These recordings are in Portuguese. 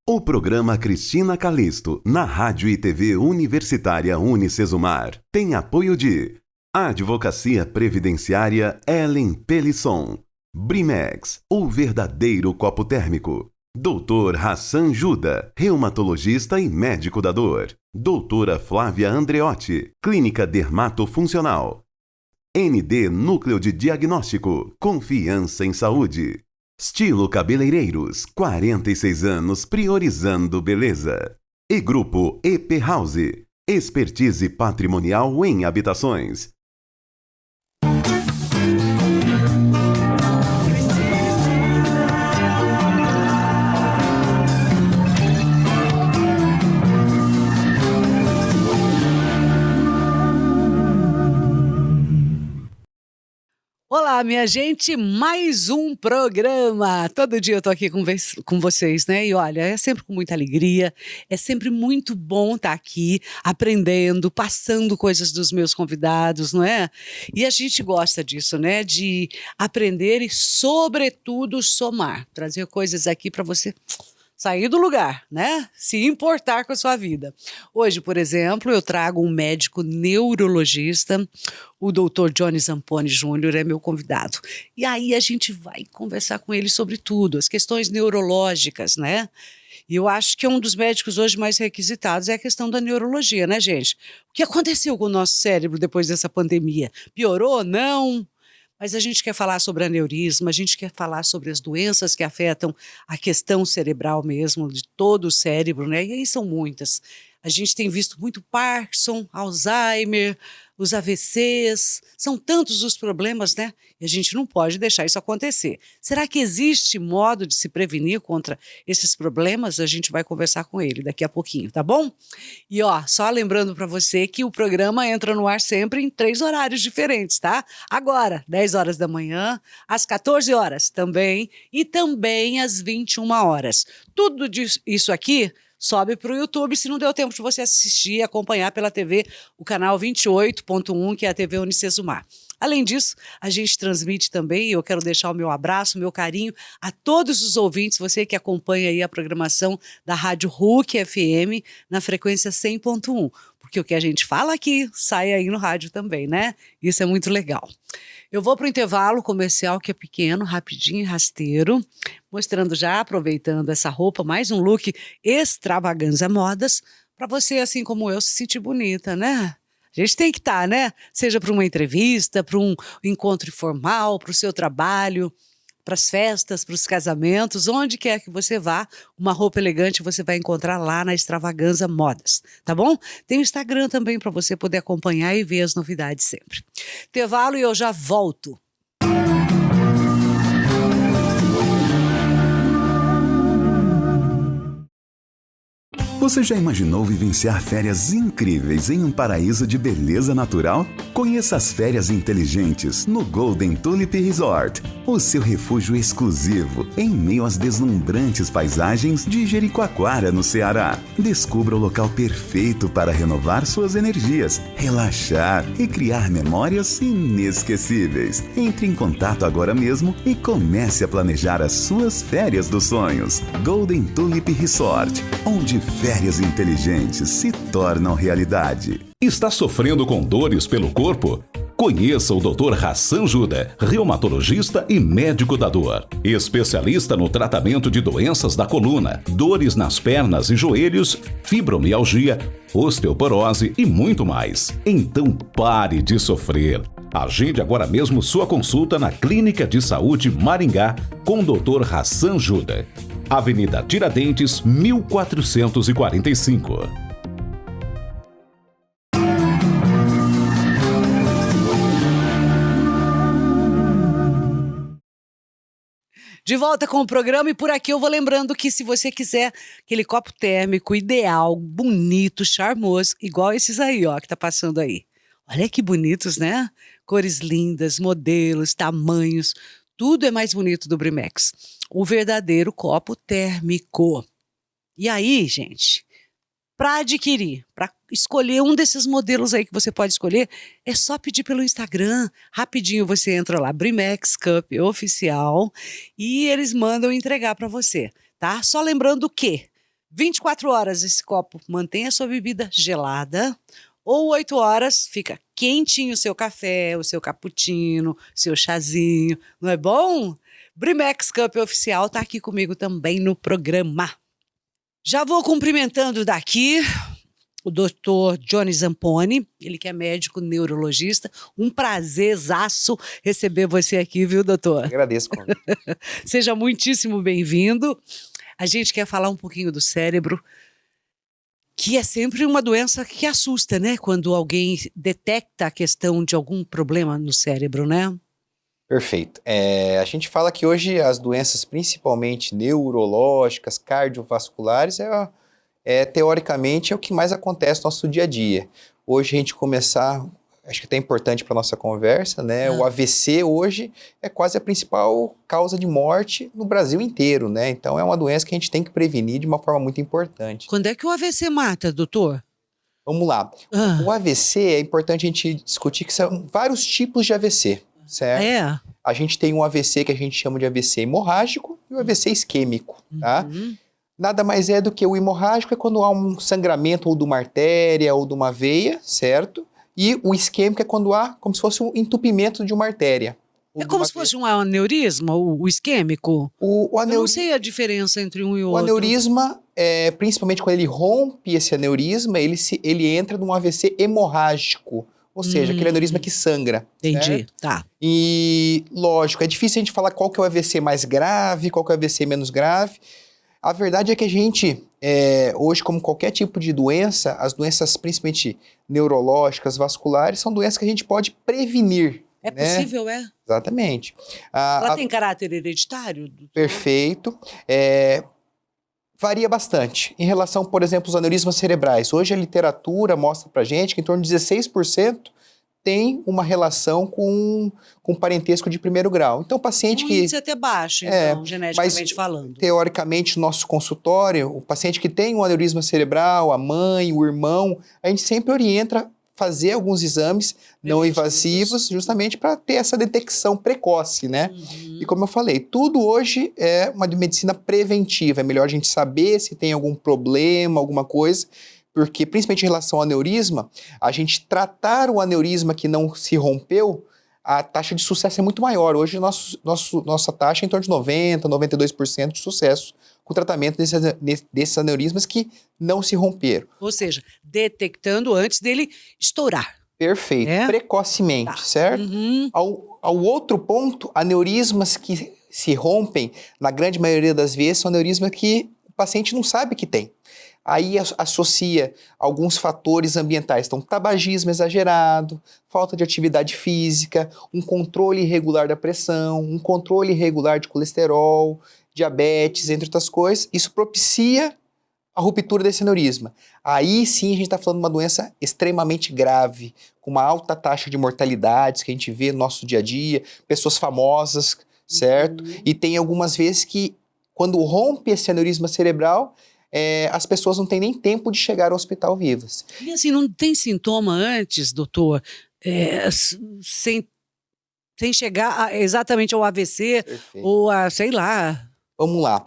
O programa Cristina Calisto, na Rádio e TV Universitária Unicesumar, tem apoio de Advocacia Previdenciária Ellen Pelisson, Brimex, o verdadeiro copo térmico, Dr. Hassan Juda, reumatologista e médico da dor, Doutora Flávia Andreotti, Clínica Dermatofuncional, ND Núcleo de Diagnóstico, Confiança em Saúde. Estilo Cabeleireiros, 46 anos priorizando beleza. E Grupo EP House, expertise patrimonial em habitações. Olá, minha gente, mais um programa. Todo dia eu tô aqui com vocês, né? E olha, é sempre com muita alegria, é sempre muito bom estar aqui aprendendo, passando coisas dos meus convidados, não é? E a gente gosta disso, né? De aprender e, sobretudo, somar, trazer coisas aqui para você sair do lugar, né? Se importar com a sua vida. Hoje, por exemplo, eu trago um médico neurologista, o Dr. Johnny Zamponi Júnior é meu convidado. E aí a gente vai conversar com ele sobre tudo, as questões neurológicas, né? E eu acho que um dos médicos hoje mais requisitados é a questão da neurologia, né, gente? O que aconteceu com o nosso cérebro depois dessa pandemia? Piorou? Não? Mas a gente quer falar sobre aneurisma, a gente quer falar sobre as doenças que afetam a questão cerebral mesmo, de todo o cérebro, né? E aí são muitas. A gente tem visto muito Parkinson, Alzheimer, os AVCs, são tantos os problemas, né? E a gente não pode deixar isso acontecer. Será que existe modo de se prevenir contra esses problemas? A gente vai conversar com ele daqui a pouquinho, tá bom? E ó, só lembrando para você que o programa entra no ar sempre em 3 horários diferentes, tá? Agora, 10 horas da manhã, às 14 horas também, e também às 21 horas. Tudo isso aqui sobe para o YouTube, se não deu tempo de você assistir e acompanhar pela TV, o canal 28.1, que é a TV Unicesumar. Além disso, a gente transmite também, e eu quero deixar o meu abraço, o meu carinho a todos os ouvintes, você que acompanha aí a programação da Rádio RUC FM na frequência 100.1, porque o que a gente fala aqui sai aí no rádio também, né? Isso é muito legal. Eu vou para o intervalo comercial, que é pequeno, rapidinho e rasteiro, mostrando já, aproveitando essa roupa, mais um look extravaganza modas, para você, assim como eu, se sentir bonita, né? A gente tem que estar, né? Seja para uma entrevista, para um encontro informal, para o seu trabalho, para as festas, para os casamentos, onde quer que você vá, uma roupa elegante você vai encontrar lá na Extravaganza Modas, tá bom? Tem o Instagram também para você poder acompanhar e ver as novidades sempre. Intervalo e eu já volto. Você já imaginou vivenciar férias incríveis em um paraíso de beleza natural? Conheça as férias inteligentes no Golden Tulip Resort, o seu refúgio exclusivo em meio às deslumbrantes paisagens de Jericoacoara, no Ceará. Descubra o local perfeito para renovar suas energias, relaxar e criar memórias inesquecíveis. Entre em contato agora mesmo e comece a planejar as suas férias dos sonhos. Golden Tulip Resort, onde férias inteligentes se tornam realidade. Está sofrendo com dores pelo corpo? Conheça o Dr. Hassan Juda, reumatologista e médico da dor. Especialista no tratamento de doenças da coluna, dores nas pernas e joelhos, fibromialgia, osteoporose e muito mais. Então pare de sofrer. Agende agora mesmo sua consulta na Clínica de Saúde Maringá com o Dr. Hassan Juda. Avenida Tiradentes, 1445. De volta com o programa, e por aqui eu vou lembrando que se você quiser aquele copo térmico ideal, bonito, charmoso, igual esses aí, ó, que tá passando aí. Olha que bonitos, né? Cores lindas, modelos, tamanhos, tudo é mais bonito do Brimex. O verdadeiro copo térmico. E aí, gente, para adquirir, para escolher um desses modelos aí que você pode escolher, é só pedir pelo Instagram. Rapidinho você entra lá, Brimex Cup Oficial, e eles mandam entregar para você, tá? Só lembrando que 24 horas esse copo mantém a sua bebida gelada, ou 8 horas fica quentinho o seu café, o seu cappuccino, seu chazinho, não é bom? Brimex Cup Oficial tá aqui comigo também no programa. Já vou cumprimentando daqui o Dr. Johnny Zamponi, ele que é médico neurologista. Um prazerzaço receber você aqui, viu, doutor? Agradeço, Cláudio. Seja muitíssimo bem-vindo. A gente quer falar um pouquinho do cérebro, que é sempre uma doença que assusta, né? Quando alguém detecta a questão de algum problema no cérebro, né? Perfeito. A gente fala que hoje as doenças, principalmente neurológicas, cardiovasculares, teoricamente é o que mais acontece no nosso dia a dia. Hoje a gente começar, acho que é até importante para a nossa conversa, né? O AVC hoje é quase a principal causa de morte no Brasil inteiro, né? Então é uma doença que a gente tem que prevenir de uma forma muito importante. Quando é que o AVC mata, doutor? Vamos lá. O AVC é importante a gente discutir que são vários tipos de AVC, certo? É? A gente tem um AVC que a gente chama de AVC hemorrágico e o AVC isquêmico, tá? Nada mais é do que o hemorrágico é quando há um sangramento ou de uma artéria ou de uma veia, certo? E o isquêmico é quando há como se fosse um entupimento de uma artéria. É como se fosse um aneurisma, o isquêmico? Eu não sei a diferença entre um e o outro. O aneurisma, principalmente quando ele rompe esse aneurisma, ele entra num AVC hemorrágico. Ou seja, aquele aneurisma que sangra. Entendi, certo? tá. E, lógico, é difícil a gente falar qual que é o AVC mais grave, qual que é o AVC menos grave. A verdade é que a gente, hoje, como qualquer tipo de doença, as doenças principalmente neurológicas, vasculares, são doenças que a gente pode prevenir. É possível, é? Exatamente. Ela tem caráter hereditário? Perfeito. Varia bastante. Em relação, por exemplo, aos aneurismas cerebrais. Hoje a literatura mostra pra gente que em torno de 16% tem uma relação com parentesco de primeiro grau. Então, o paciente que... índice até baixo, então, geneticamente falando. Teoricamente, no nosso consultório, o paciente que tem um aneurisma cerebral, a mãe, o irmão, a gente sempre orienta fazer alguns exames não invasivos, justamente para ter essa detecção precoce, né? E como eu falei, tudo hoje é uma medicina preventiva. É melhor a gente saber se tem algum problema, alguma coisa, porque principalmente em relação ao aneurisma, a gente tratar o aneurisma que não se rompeu, a taxa de sucesso é muito maior. Hoje nossa taxa é em torno de 90%, 92% de sucesso com o tratamento desses aneurismas que não se romperam. Ou seja, detectando antes dele estourar. Perfeito, precocemente, certo? Ao outro ponto, aneurismas que se rompem, na grande maioria das vezes, são aneurismas que o paciente não sabe que tem. Aí associa alguns fatores ambientais, então tabagismo exagerado, falta de atividade física, um controle irregular da pressão, um controle irregular de colesterol, diabetes, entre outras coisas. Isso propicia a ruptura desse aneurisma. Aí sim a gente está falando de uma doença extremamente grave, com uma alta taxa de mortalidades que a gente vê no nosso dia a dia, pessoas famosas, certo? E tem algumas vezes que, quando rompe esse aneurisma cerebral, as pessoas não têm nem tempo de chegar ao hospital vivas. E assim, não tem sintoma antes, doutor? Sem chegar exatamente ao AVC. Perfeito. Ou a, sei lá... Vamos lá.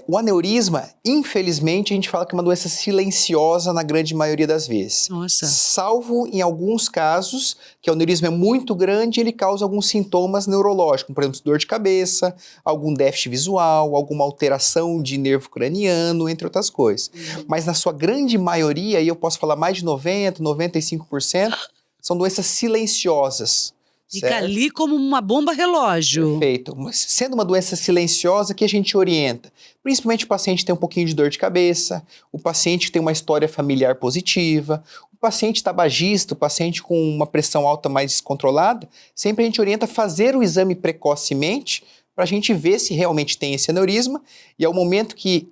O aneurisma, infelizmente, a gente fala que é uma doença silenciosa na grande maioria das vezes. Nossa. Salvo em alguns casos, que o aneurisma é muito grande, ele causa alguns sintomas neurológicos, por exemplo, dor de cabeça, algum déficit visual, alguma alteração de nervo craniano, entre outras coisas. Mas na sua grande maioria, e eu posso falar mais de 90%, 95%, são doenças silenciosas. Fica ali como uma bomba relógio. Perfeito. Mas sendo uma doença silenciosa, que a gente orienta? Principalmente o paciente que tem um pouquinho de dor de cabeça, o paciente que tem uma história familiar positiva, o paciente tabagista, o paciente com uma pressão alta mais descontrolada, sempre a gente orienta a fazer o exame precocemente para a gente ver se realmente tem esse aneurisma, e ao momento que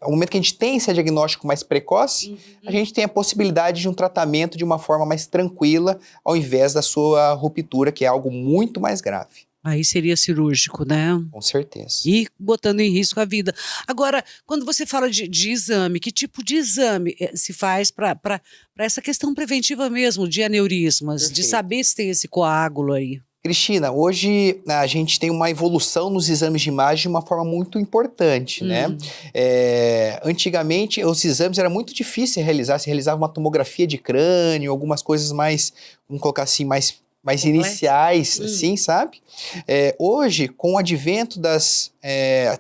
ao momento que a gente tem esse diagnóstico mais precoce, a gente tem a possibilidade de um tratamento de uma forma mais tranquila, ao invés da sua ruptura, que é algo muito mais grave. Aí seria cirúrgico, né? Com certeza. E botando em risco a vida. Agora, quando você fala de exame, que tipo de exame se faz para essa questão preventiva mesmo, de aneurismas, de saber se tem esse coágulo aí? Cristina, hoje a gente tem uma evolução nos exames de imagem de uma forma muito importante, né? Antigamente, os exames era muito difícil de realizar. Se realizava uma tomografia de crânio, algumas coisas mais, vamos colocar assim, mais iniciais, assim, sabe? Hoje, com o advento das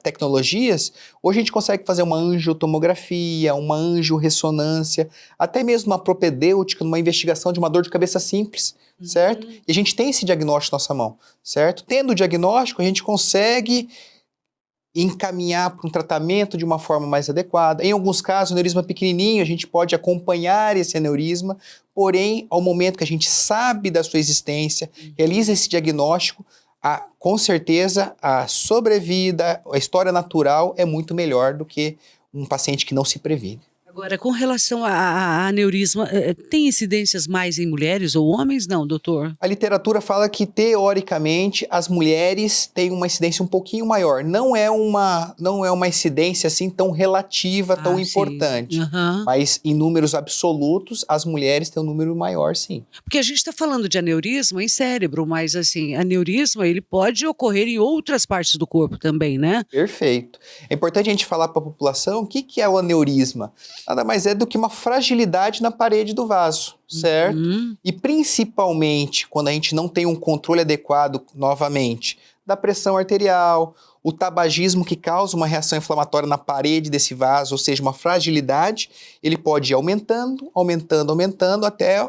tecnologias, hoje a gente consegue fazer uma angiotomografia, uma angiorressonância, até mesmo uma propedêutica, uma investigação de uma dor de cabeça simples, certo? E a gente tem esse diagnóstico na nossa mão, certo? Tendo o diagnóstico, a gente consegue encaminhar para um tratamento de uma forma mais adequada. Em alguns casos, o aneurisma pequenininho, a gente pode acompanhar esse aneurisma, porém, ao momento que a gente sabe da sua existência, realiza esse diagnóstico, com certeza a sobrevida, a história natural é muito melhor do que um paciente que não se previne. Agora, com relação a aneurisma, tem incidências mais em mulheres ou homens? Não, doutor? A literatura fala que, teoricamente, as mulheres têm uma incidência um pouquinho maior. Não é uma incidência assim tão relativa, tão importante. Mas, em números absolutos, as mulheres têm um número maior, sim. Porque a gente está falando de aneurisma em cérebro, mas, assim, aneurisma, ele pode ocorrer em outras partes do corpo também, né? Perfeito. É importante a gente falar para a população o que é o aneurisma. Nada mais é do que uma fragilidade na parede do vaso, certo? E principalmente quando a gente não tem um controle adequado, novamente, da pressão arterial, o tabagismo que causa uma reação inflamatória na parede desse vaso, ou seja, uma fragilidade, ele pode ir aumentando, até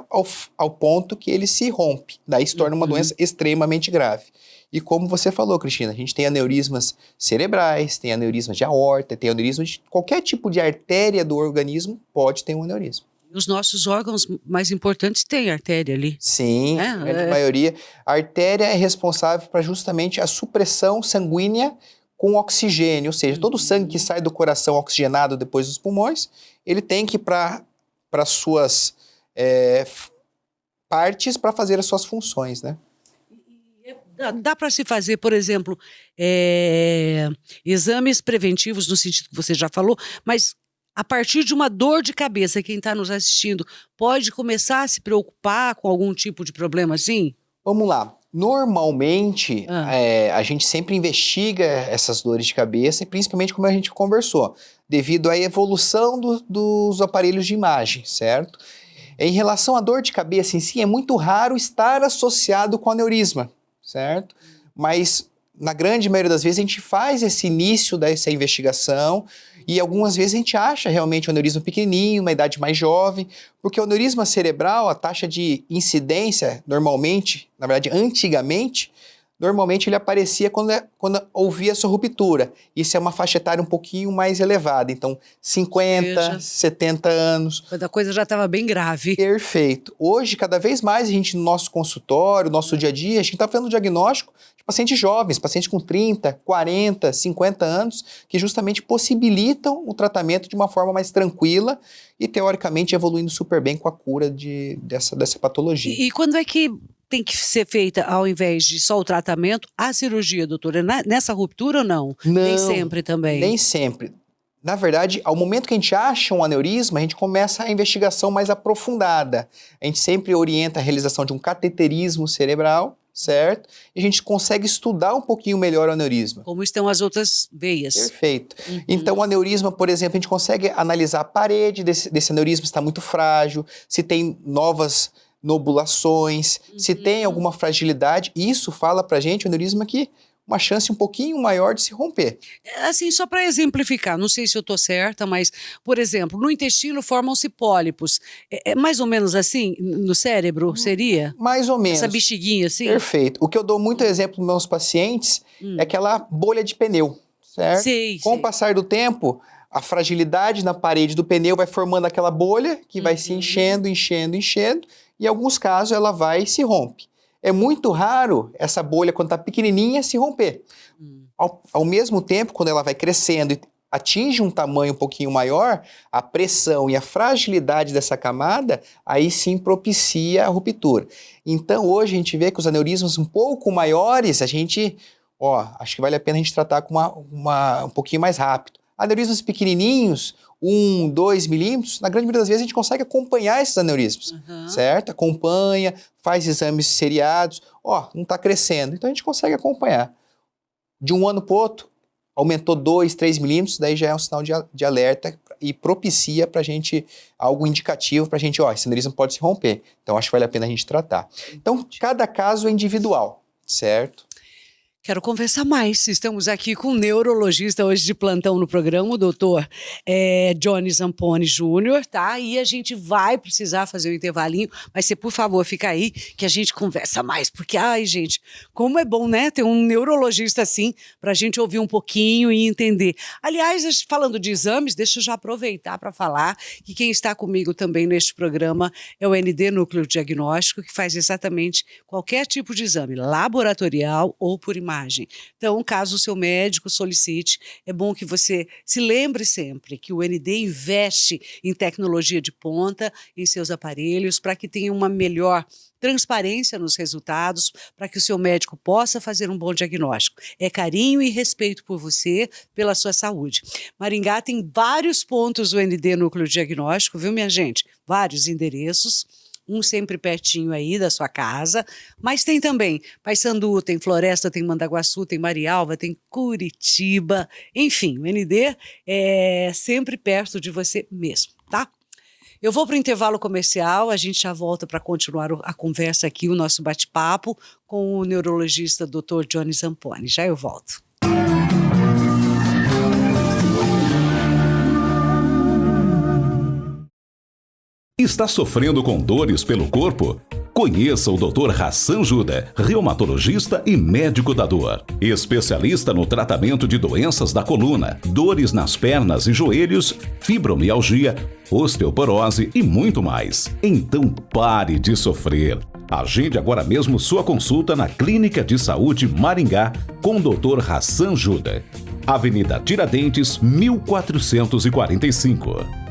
ao ponto que ele se rompe. Daí se torna uma doença extremamente grave. E como você falou, Cristina, a gente tem aneurismas cerebrais, tem aneurismas de aorta, tem aneurismas de qualquer tipo de artéria do organismo pode ter um aneurisma. Os nossos órgãos mais importantes têm artéria ali. Sim, a grande maioria. A artéria é responsável para justamente a supressão sanguínea com oxigênio, ou seja, todo o sangue que sai do coração oxigenado depois dos pulmões, ele tem que ir para as suas partes para fazer as suas funções, né? Dá para se fazer, por exemplo, exames preventivos, no sentido que você já falou, mas a partir de uma dor de cabeça, quem está nos assistindo pode começar a se preocupar com algum tipo de problema assim? Vamos lá. Normalmente, a gente sempre investiga essas dores de cabeça, e principalmente como a gente conversou, devido à evolução dos aparelhos de imagem, certo? Em relação à dor de cabeça em si, é muito raro estar associado com aneurisma, certo? Mas, na grande maioria das vezes, a gente faz esse início dessa investigação e algumas vezes a gente acha realmente o aneurisma pequenininho, uma idade mais jovem, porque o aneurisma cerebral, a taxa de incidência, normalmente, na verdade, antigamente, normalmente ele aparecia quando ouvia a sua ruptura. Isso é uma faixa etária um pouquinho mais elevada, então 50, 70 anos. Quando a coisa já estava bem grave. Perfeito. Hoje, cada vez mais, a gente no nosso consultório, no nosso dia a dia, a gente está fazendo diagnóstico de pacientes jovens, pacientes com 30, 40, 50 anos, que justamente possibilitam o tratamento de uma forma mais tranquila e, teoricamente, evoluindo super bem com a cura dessa patologia. E quando é que tem que ser feita, ao invés de só o tratamento, a cirurgia, doutora? Nessa ruptura ou não? Não, nem sempre também? Nem sempre. Na verdade, ao momento que a gente acha um aneurisma, a gente começa a investigação mais aprofundada. A gente sempre orienta a realização de um cateterismo cerebral, certo? E a gente consegue estudar um pouquinho melhor o aneurisma. Como estão as outras veias. Perfeito. Então, o aneurisma, por exemplo, a gente consegue analisar a parede desse aneurisma, se está muito frágil, se tem novas nobulações, se tem alguma fragilidade. Isso fala pra gente, o aneurisma, que uma chance um pouquinho maior de se romper. Assim, só para exemplificar, não sei se eu estou certa, mas, por exemplo, no intestino formam-se pólipos. É mais ou menos assim no cérebro, seria? Mais ou menos. Essa bexiguinha assim? Perfeito. O que eu dou muito exemplo nos meus pacientes é aquela bolha de pneu, certo? Com o passar do tempo, a fragilidade na parede do pneu vai formando aquela bolha que vai se enchendo, e em alguns casos ela vai e se rompe. É muito raro essa bolha, quando está pequenininha, se romper. Ao mesmo tempo, quando ela vai crescendo e atinge um tamanho um pouquinho maior, a pressão e a fragilidade dessa camada, aí sim propicia a ruptura. Então, hoje a gente vê que os aneurismas um pouco maiores, a gente, acho que vale a pena a gente tratar com um pouquinho mais rápido. Aneurismas pequenininhos, 1, 2 milímetros, na grande maioria das vezes a gente consegue acompanhar esses aneurismas, certo? Acompanha, faz exames seriados, não está crescendo, então a gente consegue acompanhar. De um ano para o outro, aumentou 2, 3 milímetros, daí já é um sinal de alerta e propicia para a gente algo indicativo para a gente, esse aneurisma pode se romper. Então, acho que vale a pena a gente tratar. Então, cada caso é individual, certo? Quero conversar mais. Estamos aqui com um neurologista hoje de plantão no programa, o doutor Johnny Zamponi Júnior, tá? E a gente vai precisar fazer um intervalinho, mas você, por favor, fica aí que a gente conversa mais, porque, gente, como é bom, né, ter um neurologista assim, pra gente ouvir um pouquinho e entender. Aliás, falando de exames, deixa eu já aproveitar para falar que quem está comigo também neste programa é o ND Núcleo Diagnóstico, que faz exatamente qualquer tipo de exame, laboratorial ou por imagem. Então, caso o seu médico solicite, é bom que você se lembre sempre que o ND investe em tecnologia de ponta em seus aparelhos para que tenha uma melhor transparência nos resultados, para que o seu médico possa fazer um bom diagnóstico. É carinho e respeito por você, pela sua saúde. Maringá tem vários pontos do ND Núcleo Diagnóstico, viu, minha gente? Vários endereços. Um sempre pertinho aí da sua casa, mas tem também Paissandu, tem Floresta, tem Mandaguaçu, tem Marialva, tem Curitiba, enfim, o ND é sempre perto de você mesmo, tá? Eu vou para o intervalo comercial, a gente já volta para continuar a conversa aqui, o nosso bate-papo com o neurologista Dr. Johnny Zamponi. Já eu volto. Está sofrendo com dores pelo corpo? Conheça o Dr. Hassan Juda, reumatologista e médico da dor. Especialista no tratamento de doenças da coluna, dores nas pernas e joelhos, fibromialgia, osteoporose e muito mais. Então pare de sofrer. Agende agora mesmo sua consulta na Clínica de Saúde Maringá com o Dr. Hassan Juda. Avenida Tiradentes, 1445.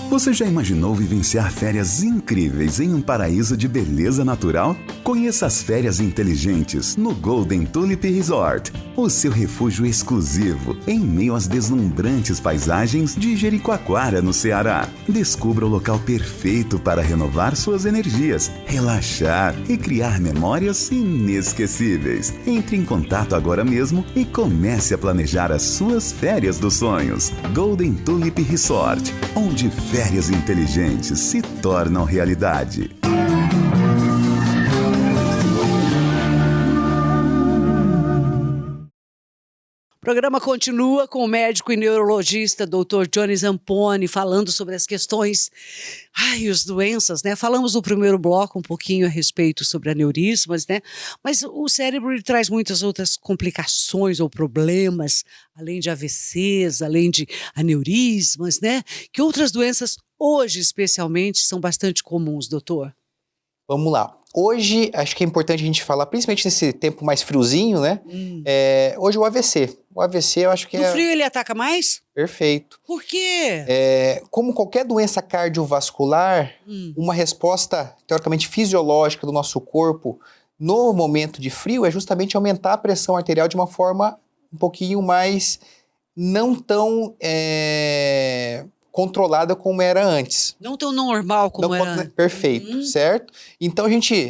Você já imaginou vivenciar férias incríveis em um paraíso de beleza natural? Conheça as férias inteligentes no Golden Tulip Resort, o seu refúgio exclusivo em meio às deslumbrantes paisagens de Jericoacoara, no Ceará. Descubra o local perfeito para renovar suas energias, relaxar e criar memórias inesquecíveis. Entre em contato agora mesmo e comece a planejar as suas férias dos sonhos. Golden Tulip Resort, onde férias inteligentes se tornam realidade. O programa continua com o médico e neurologista Dr. Johnny Zamponi falando sobre as questões, as doenças, né? Falamos no primeiro bloco um pouquinho a respeito sobre aneurismas, né? Mas o cérebro ele traz muitas outras complicações ou problemas, além de AVCs, além de aneurismas, né? Que outras doenças hoje, especialmente, são bastante comuns, doutor? Vamos lá. Hoje, acho que é importante a gente falar, principalmente nesse tempo mais friozinho, né? Hoje o AVC. O AVC eu acho que no frio ele ataca mais? Perfeito. Por quê? Como qualquer doença cardiovascular, uma resposta teoricamente fisiológica do nosso corpo no momento de frio é justamente aumentar a pressão arterial de uma forma um pouquinho mais não tão controlada como era antes. Não tão normal como era. Perfeito, certo? Então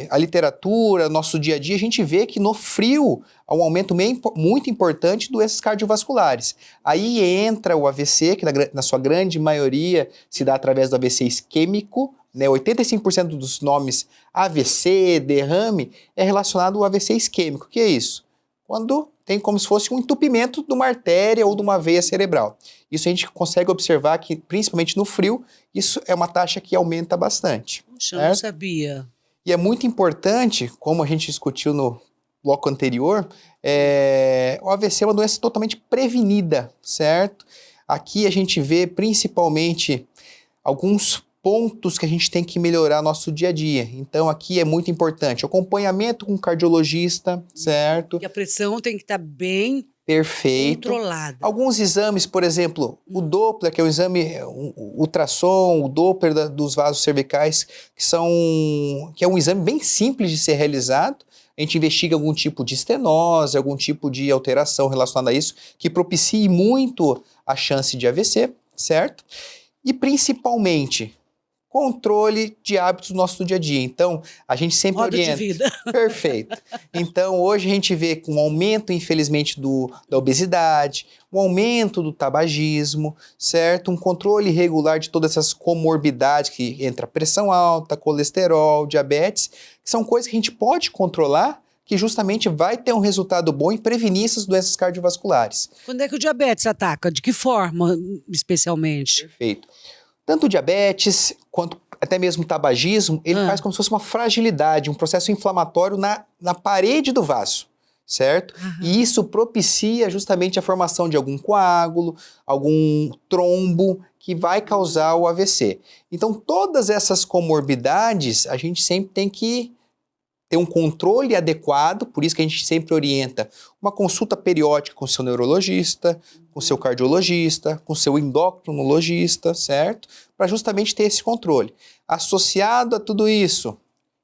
a literatura, nosso dia a dia, a gente vê que no frio há um aumento muito importante de doenças cardiovasculares. Aí entra o AVC, que na sua grande maioria se dá através do AVC isquêmico, né? 85% dos nomes AVC, derrame, é relacionado ao AVC isquêmico. O que é isso? Quando tem como se fosse um entupimento de uma artéria ou de uma veia cerebral. Isso a gente consegue observar que, principalmente no frio, isso é uma taxa que aumenta bastante. Puxa, eu não sabia. E é muito importante, como a gente discutiu no bloco anterior, o AVC é uma doença totalmente prevenida, certo? Aqui a gente vê principalmente alguns pontos que a gente tem que melhorar nosso dia a dia. Então, aqui é muito importante acompanhamento com o cardiologista, certo? E a pressão tem que estar bem controlada. Alguns exames, por exemplo, o Doppler, que é um exame, o ultrassom, o Doppler dos vasos cervicais, que é um exame bem simples de ser realizado. a gente investiga algum tipo de estenose, algum tipo de alteração relacionada a isso, que propicie muito a chance de AVC, certo? E principalmente, controle de hábitos do nosso dia a dia. Então, a gente sempre Modo orienta. de vida. Perfeito. Então, hoje a gente vê com um aumento, infelizmente, da obesidade, um aumento do tabagismo, certo? Um controle regular de todas essas comorbidades que entra pressão alta, colesterol, diabetes, que são coisas que a gente pode controlar, que justamente vai ter um resultado bom em prevenir essas doenças cardiovasculares. Quando é que o diabetes ataca? De que forma, especialmente? Perfeito. Tanto o diabetes quanto até mesmo o tabagismo, ele faz como se fosse uma fragilidade, um processo inflamatório na parede do vaso, certo? E isso propicia justamente a formação de algum coágulo, algum trombo que vai causar o AVC. Então, todas essas comorbidades, a gente sempre tem que ter um controle adequado, por isso que a gente sempre orienta uma consulta periódica com o seu neurologista, com o seu cardiologista, com o seu endocrinologista, certo? Para justamente ter esse controle. Associado a tudo isso,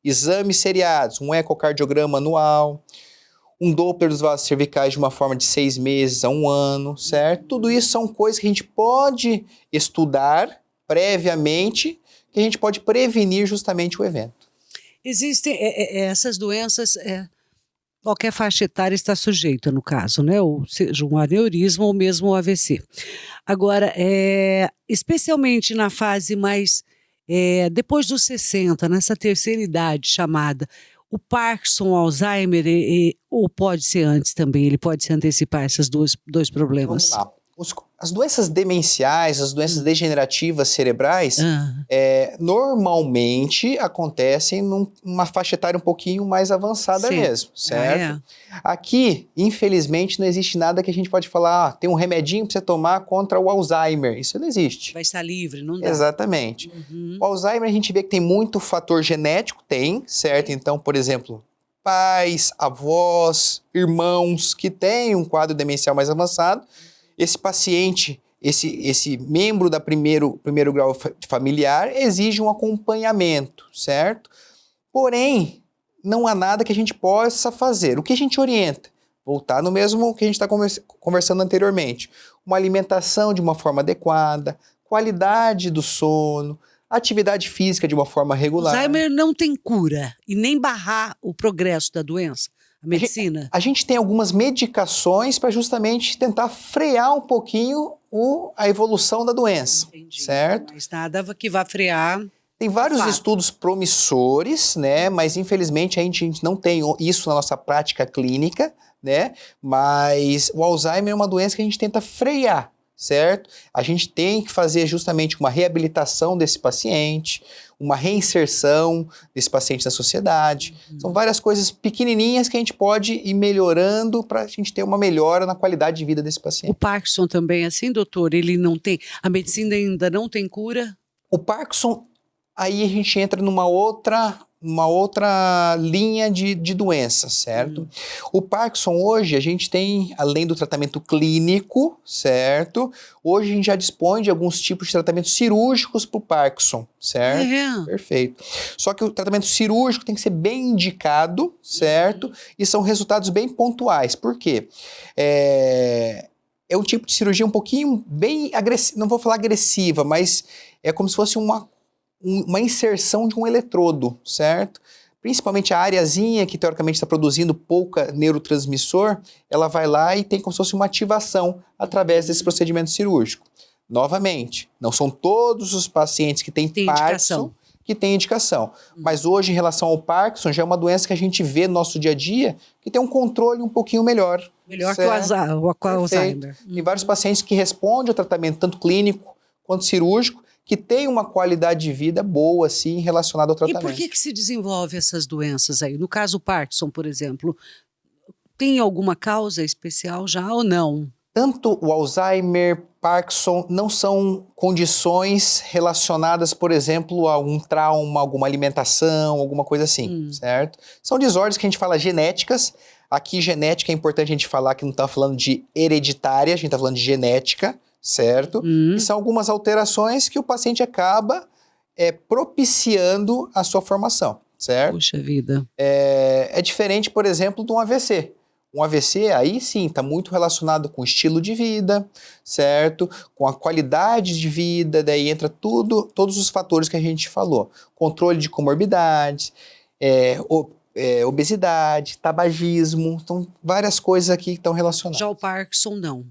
exames seriados, um ecocardiograma anual, um Doppler dos vasos cervicais de uma forma de 6 meses a 1 ano, certo? Tudo isso são coisas que a gente pode estudar previamente, que a gente pode prevenir justamente o evento. Existem essas doenças, qualquer faixa etária está sujeita, no caso, né? Ou seja, um aneurisma ou mesmo o AVC. Agora, especialmente na fase mais, depois dos 60, nessa terceira idade chamada, o Parkinson, o Alzheimer, ou pode ser antes também, ele pode se antecipar esses dois problemas? Vamos lá. As doenças demenciais, as doenças degenerativas cerebrais, normalmente acontecem numa faixa etária um pouquinho mais avançada mesmo, certo? Aqui, infelizmente, não existe nada que a gente pode falar, tem um remedinho para você tomar contra o Alzheimer. Isso não existe. Vai estar livre, não dá. Exatamente. O Alzheimer a gente vê que tem muito fator genético, certo? Então, por exemplo, pais, avós, irmãos que têm um quadro demencial mais avançado, esse paciente, esse membro da primeiro grau familiar exige um acompanhamento, certo? Porém, não há nada que a gente possa fazer. O que a gente orienta? Voltar no mesmo que a gente está conversando anteriormente. Uma alimentação de uma forma adequada, qualidade do sono, atividade física de uma forma regular. Alzheimer não tem cura e nem barrar o progresso da doença. A medicina? A gente tem algumas medicações para justamente tentar frear um pouquinho a evolução da doença. Entendi. Certo? Mas nada que vá frear. Tem vários estudos promissores, né? Mas infelizmente a gente não tem isso na nossa prática clínica, né? Mas o Alzheimer é uma doença que a gente tenta frear, certo? A gente tem que fazer justamente uma reabilitação desse paciente, uma reinserção desse paciente na sociedade. São várias coisas pequenininhas que a gente pode ir melhorando para a gente ter uma melhora na qualidade de vida desse paciente. O Parkinson também é assim, doutor? Ele não tem, a medicina ainda não tem cura? O Parkinson, aí a gente entra numa outra linha de doença, certo? O Parkinson hoje a gente tem, além do tratamento clínico, certo? Hoje a gente já dispõe de alguns tipos de tratamentos cirúrgicos para o Parkinson, certo? Perfeito. Só que o tratamento cirúrgico tem que ser bem indicado, certo? E são resultados bem pontuais. Por quê? É um tipo de cirurgia um pouquinho bem agressiva, não vou falar agressiva, mas é como se fosse uma inserção de um eletrodo, certo? Principalmente a areazinha que teoricamente está produzindo pouca neurotransmissor, ela vai lá e tem como se fosse uma ativação através desse procedimento cirúrgico. Novamente, não são todos os pacientes que têm Parkinson que têm indicação. Mas hoje, em relação ao Parkinson, já é uma doença que a gente vê no nosso dia a dia que tem um controle um pouquinho melhor. Melhor que o Alzheimer. Tem vários pacientes que respondem ao tratamento tanto clínico quanto cirúrgico, que tem uma qualidade de vida boa, assim, relacionada ao tratamento. E por que se desenvolve essas doenças aí? No caso o Parkinson, por exemplo, tem alguma causa especial já ou não? Tanto o Alzheimer, Parkinson, não são condições relacionadas, por exemplo, a um trauma, alguma alimentação, alguma coisa assim, certo? São desordens que a gente fala genéticas. Aqui, genética é importante a gente falar que não está falando de hereditária, a gente está falando de genética, certo? E são algumas alterações que o paciente acaba propiciando a sua formação. certo? Puxa vida. É diferente, por exemplo, de um AVC. Um AVC, aí sim, está muito relacionado com o estilo de vida, certo? Com a qualidade de vida, daí entra todos os fatores que a gente falou. Controle de comorbidades, obesidade, tabagismo, então várias coisas aqui que estão relacionadas. Já o Parkinson, não.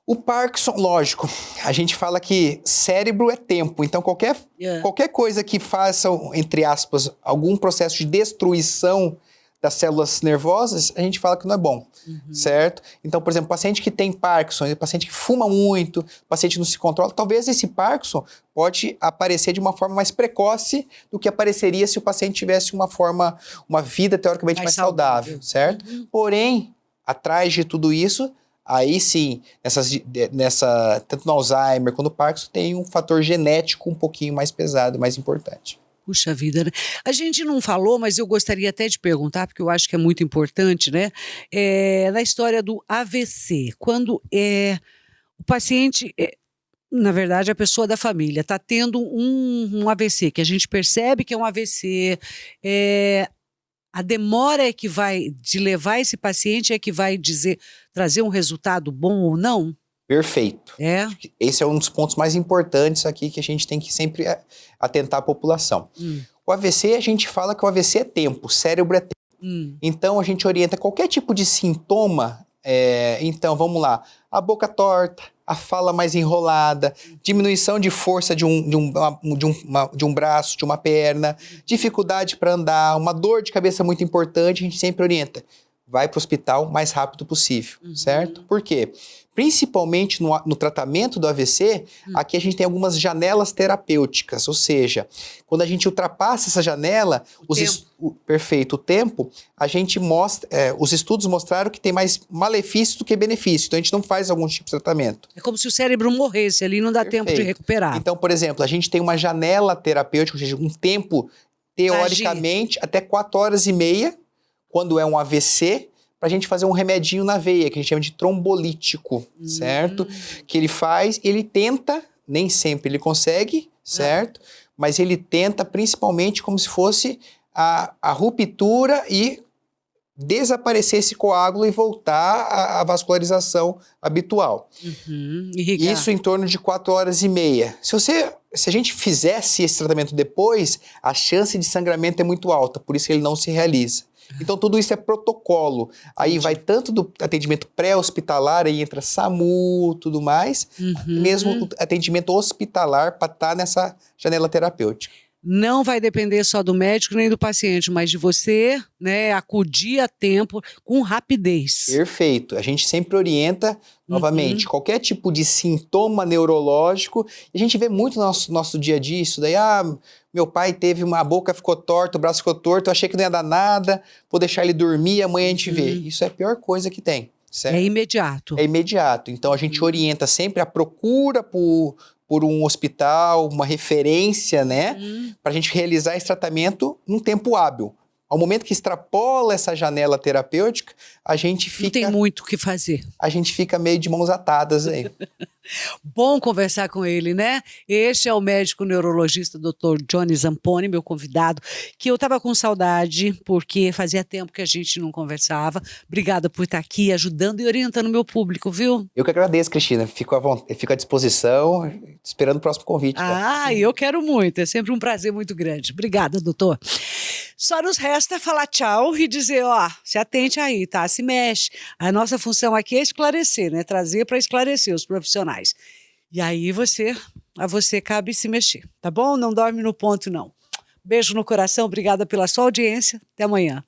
O Parkinson, lógico, a gente fala que cérebro é tempo, então qualquer coisa que faça, entre aspas, algum processo de destruição das células nervosas, a gente fala que não é bom, certo? Então, por exemplo, paciente que tem Parkinson, paciente que fuma muito, paciente que não se controla, talvez esse Parkinson pode aparecer de uma forma mais precoce do que apareceria se o paciente tivesse uma vida teoricamente mais saudável, certo? Porém, atrás de tudo isso, aí sim, tanto no Alzheimer quanto no Parkinson, tem um fator genético um pouquinho mais pesado, mais importante. Puxa vida, né? A gente não falou, mas eu gostaria até de perguntar, porque eu acho que é muito importante, né? Na história do AVC, quando o paciente, na verdade, a pessoa da família está tendo um AVC, que a gente percebe que é um AVC, a demora é que vai, de levar esse paciente, é que vai trazer um resultado bom ou não? Perfeito. Esse é um dos pontos mais importantes aqui que a gente tem que sempre atentar à população. O AVC, a gente fala que o AVC é tempo, o cérebro é tempo. Então, a gente orienta qualquer tipo de sintoma. Então, vamos lá. A boca torta, a fala mais enrolada, diminuição de força de um braço, de uma perna, dificuldade para andar, uma dor de cabeça muito importante, a gente sempre orienta. Vai para o hospital o mais rápido possível, certo? Por quê? Principalmente no tratamento do AVC, aqui a gente tem algumas janelas terapêuticas, ou seja, quando a gente ultrapassa essa janela, o tempo, a gente mostra, os estudos mostraram que tem mais malefício do que benefício, então a gente não faz algum tipo de tratamento. É como se o cérebro morresse ali, não dá tempo de recuperar. Então, por exemplo, a gente tem uma janela terapêutica, ou seja, um tempo, teoricamente, até 4h30, quando é um AVC, para a gente fazer um remedinho na veia, que a gente chama de trombolítico, certo? Que ele tenta, nem sempre ele consegue, certo? Mas ele tenta principalmente como se fosse a ruptura e desaparecer esse coágulo e voltar à vascularização habitual. Isso em torno de 4h30. Se a gente fizesse esse tratamento depois, a chance de sangramento é muito alta, por isso ele não se realiza. Então, tudo isso é protocolo. Aí vai tanto do atendimento pré-hospitalar, aí entra SAMU, tudo mais, mesmo o atendimento hospitalar para estar nessa janela terapêutica. Não vai depender só do médico nem do paciente, mas de você, né, acudir a tempo com rapidez. Perfeito. A gente sempre orienta, novamente, qualquer tipo de sintoma neurológico. A gente vê muito no nosso dia a dia isso daí. Meu pai teve a boca ficou torta, o braço ficou torto, eu achei que não ia dar nada, vou deixar ele dormir, amanhã a gente vê. Isso é a pior coisa que tem. Certo? É imediato. É imediato. Então a gente orienta sempre a procura por um hospital, uma referência, né? Para a gente realizar esse tratamento num tempo hábil. Ao momento que extrapola essa janela terapêutica, a gente fica... Não tem muito o que fazer. A gente fica meio de mãos atadas aí. Bom conversar com ele, né? Este é o médico neurologista Dr. Johnny Zamponi, meu convidado, que eu estava com saudade, porque fazia tempo que a gente não conversava. Obrigada por estar aqui ajudando e orientando o meu público, viu? Eu que agradeço, Cristina. Fico à disposição, esperando o próximo convite. Eu quero muito. É sempre um prazer muito grande. Obrigada, doutor. Só nos resta falar tchau e dizer, se atente aí, tá? Se mexe. A nossa função aqui é esclarecer, né? Trazer para esclarecer os profissionais. E aí a você cabe se mexer, tá bom? Não dorme no ponto, não. Beijo no coração, obrigada pela sua audiência. Até amanhã.